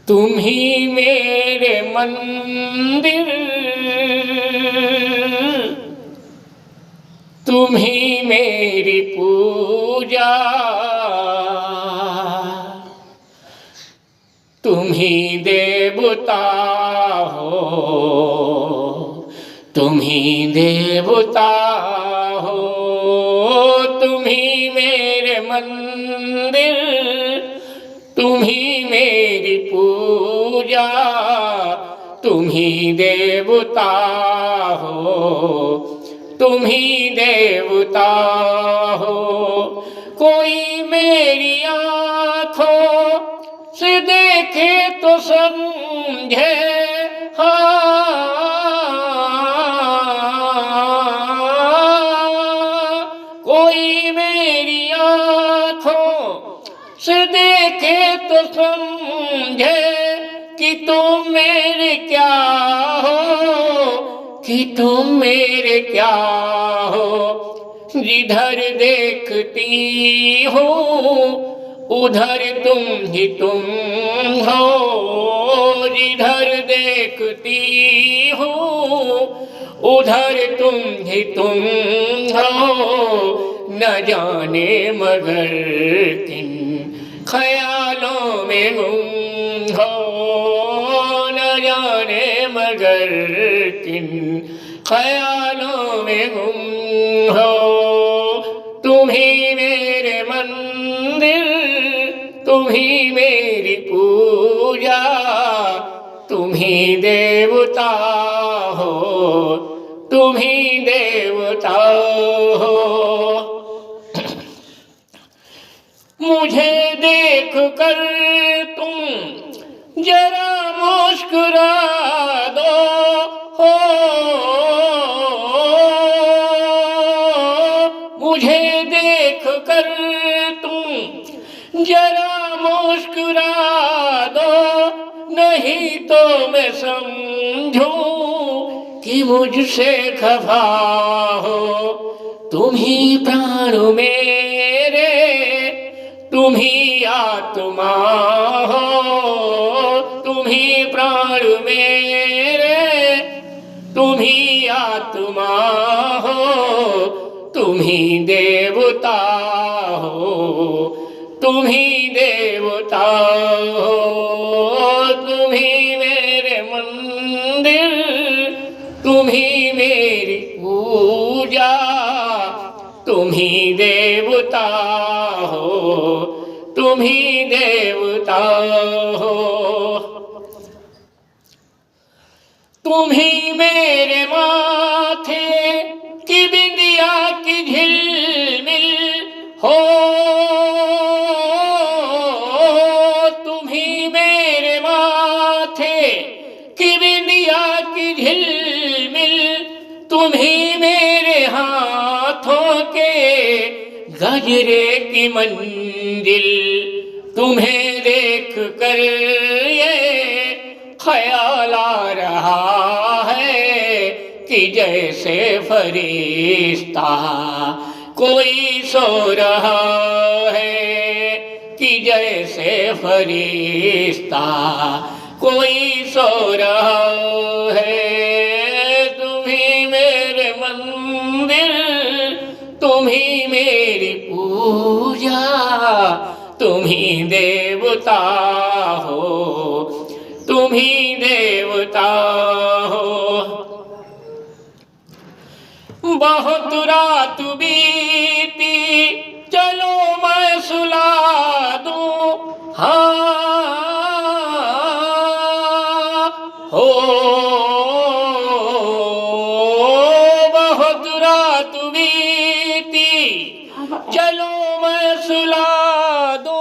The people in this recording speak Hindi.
तुम ही मेरे मंदिर, तुम ही मेरी पूजा, तुम ही देवता हो, तुम ही देवता हो। तुम ही मेरे मंदिर, तुम ही मेरी पूजा, तुम ही देवता हो, तुम ही देवता हो। कोई मेरी आँखों से देखे तो समझे, हाँ, कोई मेरी आँखों से देखे तो समझे कि तुम मेरे क्या हो, कि तुम मेरे क्या हो। जिधर देखती हो उधर तुम ही तुम हो, जिधर देखती हो उधर तुम ही तुम हो। न जाने मगर किन ख्यालों में गुम हो, न जाने मगर किन ख्यालों में गुम हो। तुम ही मेरे मंदिर, तुम ही मेरी पूजा, तुम ही देवता हो, तुम ही देवता हो। मुझे देख कर तुम जरा मुस्कुरा दो, हो मुझे देख कर तुम जरा मुस्कुरा दो, नहीं तो मैं समझूं कि मुझसे खफा हो। तुम ही प्राण मेरे, तुम ही आत्मा हो, तुम ही प्राण मेरे, तुम ही आत्मा हो, तुम ही देवता हो, तुम ही देवता हो। तुम ही मेरे मंदिर, तुम ही मेरी पूजा, तुम ही देवता हो, तुम ही देवता हो। तुम ही मेरे माथे की बिंदिया की झिलमिल हो, तुम ही मेरे माथे की बिंदिया की झिलमिल, तुम ही मेरे हाथों के गजरे की मंजिल। तुम्हें देख कर ये ख्याल आ रहा है कि जैसे फरिश्ता कोई सो रहा है, कि जैसे फरिश्ता कोई सो रहा है। तुम ही मेरे मंदिर, तुम ही मेरी पूजा, तुम ही देवता हो, तुम ही देवता हो। बहुत रात बीती चलो मैं सुला दूं, हाँ हो, बहुत रात बीती चलो मैं सुला दूं।